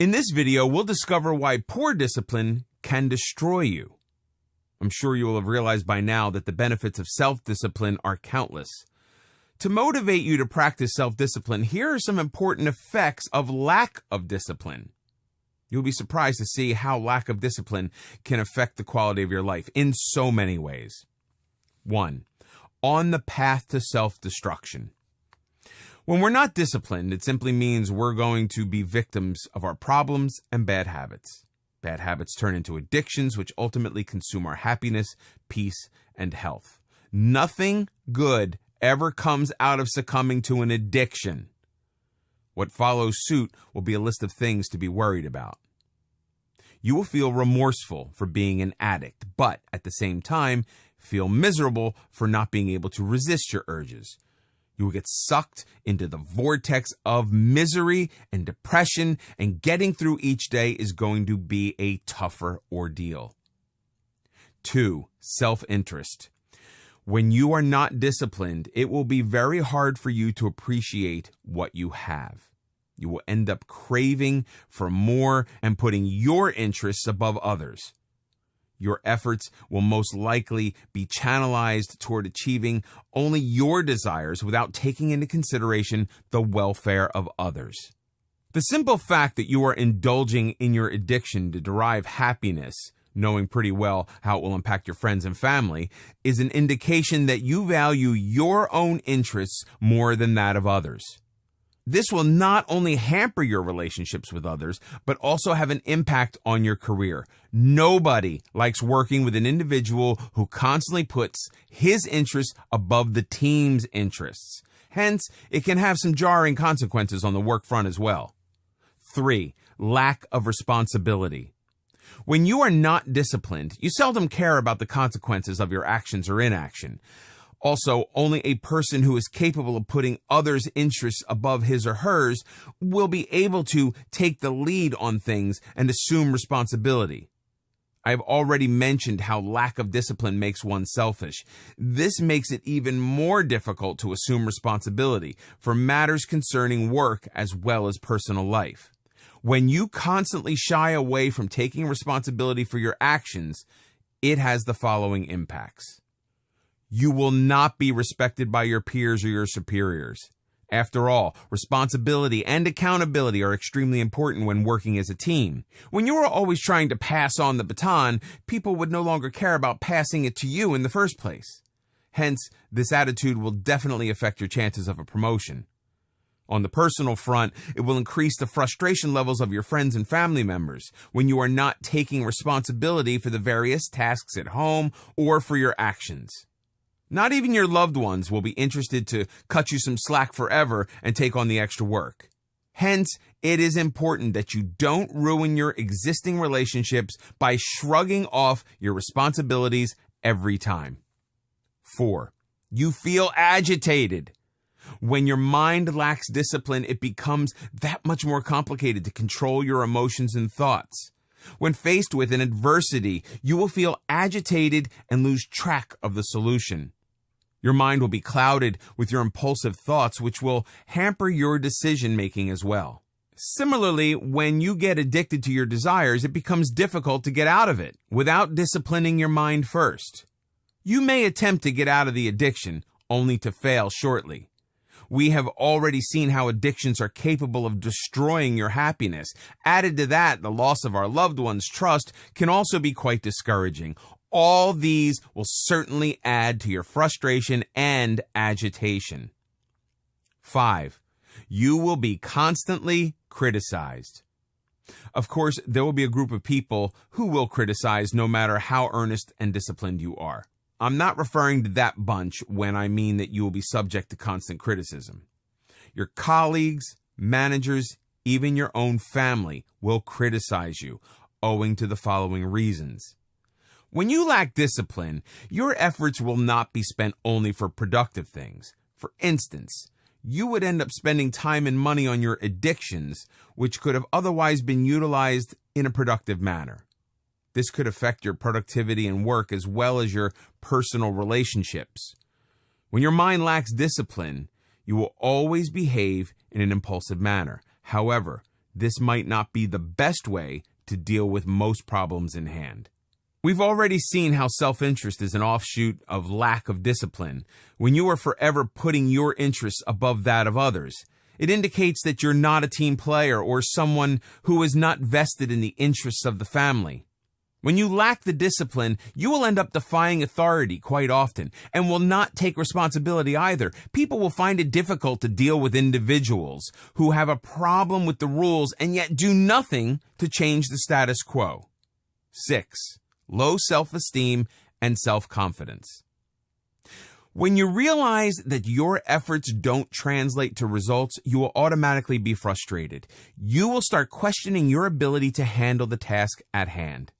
In this video, we'll discover why poor discipline can destroy you. I'm sure you will have realized by now that the benefits of self-discipline are countless. To motivate you to practice self-discipline, here are some important effects of lack of discipline. You'll be surprised to see how lack of discipline can affect the quality of your life in so many ways. 1. On the path to self-destruction. When we're not disciplined, it simply means we're going to be victims of our problems and bad habits. Bad habits turn into addictions, which ultimately consume our happiness, peace, and health. Nothing good ever comes out of succumbing to an addiction. What follows suit will be a list of things to be worried about. You will feel remorseful for being an addict, but at the same time, feel miserable for not being able to resist your urges. You will get sucked into the vortex of misery and depression, and getting through each day is going to be a tougher ordeal. 2. Self-interest. When you are not disciplined, it will be very hard for you to appreciate what you have. You will end up craving for more and putting your interests above others. Your efforts will most likely be channelized toward achieving only your desires without taking into consideration the welfare of others. The simple fact that you are indulging in your addiction to derive happiness, knowing pretty well how it will impact your friends and family, is an indication that you value your own interests more than that of others. This will not only hamper your relationships with others, but also have an impact on your career. Nobody likes working with an individual who constantly puts his interests above the team's interests. Hence, it can have some jarring consequences on the work front as well. 3. Lack of responsibility. When you are not disciplined, you seldom care about the consequences of your actions or inaction. Also, only a person who is capable of putting others' interests above his or hers will be able to take the lead on things and assume responsibility. I have already mentioned how lack of discipline makes one selfish. This makes it even more difficult to assume responsibility for matters concerning work as well as personal life. When you constantly shy away from taking responsibility for your actions, it has the following impacts. You will not be respected by your peers or your superiors. After all, responsibility and accountability are extremely important when working as a team. When you are always trying to pass on the baton, people would no longer care about passing it to you in the first place. Hence, this attitude will definitely affect your chances of a promotion. On the personal front, it will increase the frustration levels of your friends and family members when you are not taking responsibility for the various tasks at home or for your actions. Not even your loved ones will be interested to cut you some slack forever and take on the extra work. Hence, it is important that you don't ruin your existing relationships by shrugging off your responsibilities every time. 4. You feel agitated. When your mind lacks discipline, it becomes that much more complicated to control your emotions and thoughts. When faced with an adversity, you will feel agitated and lose track of the solution. Your mind will be clouded with your impulsive thoughts, which will hamper your decision-making as well. Similarly, when you get addicted to your desires, it becomes difficult to get out of it without disciplining your mind first. You may attempt to get out of the addiction, only to fail shortly. We have already seen how addictions are capable of destroying your happiness. Added to that, the loss of our loved ones' trust can also be quite discouraging. All these will certainly add to your frustration and agitation. 5. You will be constantly criticized. Of course, there will be a group of people who will criticize no matter how earnest and disciplined you are. I'm not referring to that bunch when I mean that you will be subject to constant criticism. Your colleagues, managers, even your own family will criticize you, owing to the following reasons. When you lack discipline, your efforts will not be spent only for productive things. For instance, you would end up spending time and money on your addictions, which could have otherwise been utilized in a productive manner. This could affect your productivity and work as well as your personal relationships. When your mind lacks discipline, you will always behave in an impulsive manner. However, this might not be the best way to deal with most problems in hand. We've already seen how self-interest is an offshoot of lack of discipline. When you are forever putting your interests above that of others, it indicates that you're not a team player or someone who is not vested in the interests of the family. When you lack the discipline, you will end up defying authority quite often and will not take responsibility either. People will find it difficult to deal with individuals who have a problem with the rules and yet do nothing to change the status quo. 6. Low self-esteem and self-confidence. When you realize that your efforts don't translate to results, you will automatically be frustrated. You will start questioning your ability to handle the task at hand.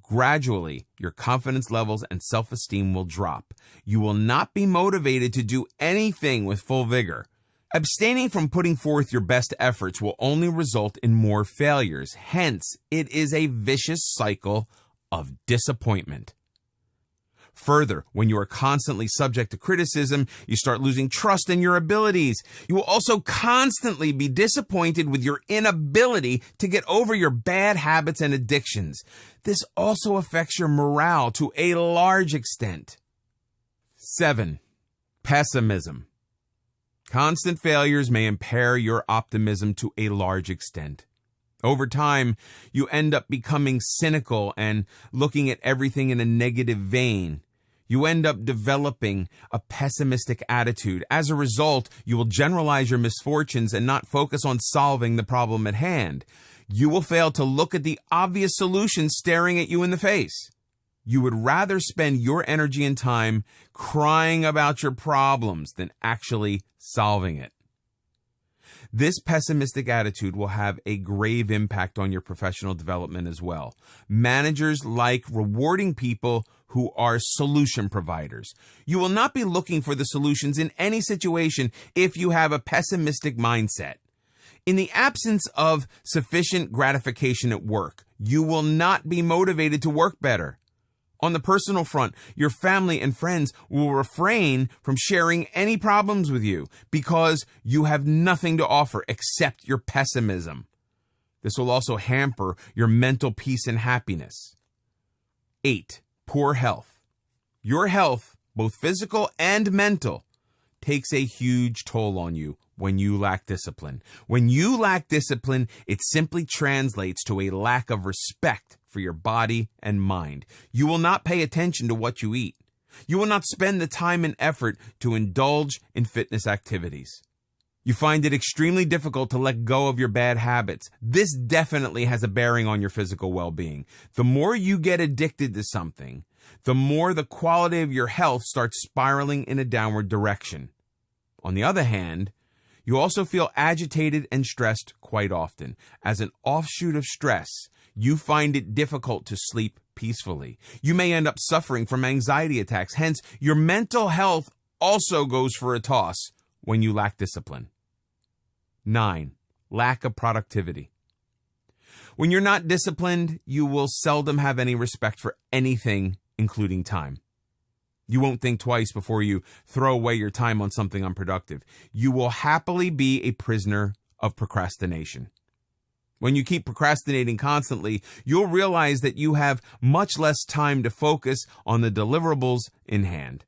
Gradually, your confidence levels and self-esteem will drop. You will not be motivated to do anything with full vigor. Abstaining from putting forth your best efforts will only result in more failures. Hence, it is a vicious cycle of disappointment. Further, when you are constantly subject to criticism, you start losing trust in your abilities. You will also constantly be disappointed with your inability to get over your bad habits and addictions. This also affects your morale to a large extent. 7. Pessimism. Constant failures may impair your optimism to a large extent. Over time, you end up becoming cynical and looking at everything in a negative vein. You end up developing a pessimistic attitude. As a result, you will generalize your misfortunes and not focus on solving the problem at hand. You will fail to look at the obvious solution staring at you in the face. You would rather spend your energy and time crying about your problems than actually solving it. This pessimistic attitude will have a grave impact on your professional development as well. Managers like rewarding people who are solution providers. You will not be looking for the solutions in any situation if you have a pessimistic mindset. In the absence of sufficient gratification at work, you will not be motivated to work better. On the personal front, your family and friends will refrain from sharing any problems with you because you have nothing to offer except your pessimism. This will also hamper your mental peace and happiness. 8. Poor health. Your health, both physical and mental, takes a huge toll on you when you lack discipline. When you lack discipline, it simply translates to a lack of respect for your body and mind. You will not pay attention to what you eat. You will not spend the time and effort to indulge in fitness activities. You find it extremely difficult to let go of your bad habits. This definitely has a bearing on your physical well-being. The more you get addicted to something, the more the quality of your health starts spiraling in a downward direction. On the other hand, you also feel agitated and stressed quite often. As an offshoot of stress, you find it difficult to sleep peacefully. You may end up suffering from anxiety attacks. Hence, your mental health also goes for a toss when you lack discipline. 9. Lack of productivity. When you're not disciplined, you will seldom have any respect for anything, including time. You won't think twice before you throw away your time on something unproductive. You will happily be a prisoner of procrastination. When you keep procrastinating constantly, you'll realize that you have much less time to focus on the deliverables in hand.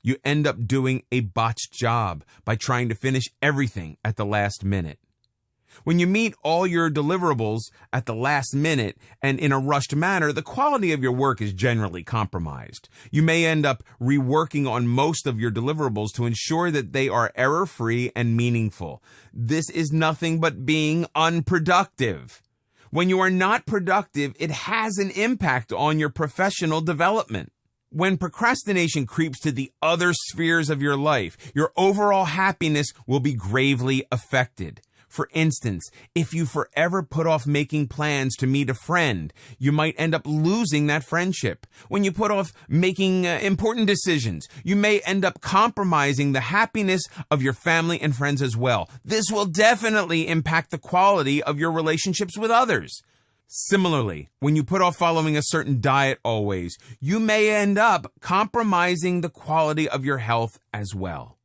You end up doing a botched job by trying to finish everything at the last minute. When you meet all your deliverables at the last minute and in a rushed manner, the quality of your work is generally compromised. You may end up reworking on most of your deliverables to ensure that they are error-free and meaningful. This is nothing but being unproductive. When you are not productive, it has an impact on your professional development. When procrastination creeps to the other spheres of your life, your overall happiness will be gravely affected. For instance, if you forever put off making plans to meet a friend, you might end up losing that friendship. When you put off making important decisions, you may end up compromising the happiness of your family and friends as well. This will definitely impact the quality of your relationships with others. Similarly, when you put off following a certain diet always, you may end up compromising the quality of your health as well.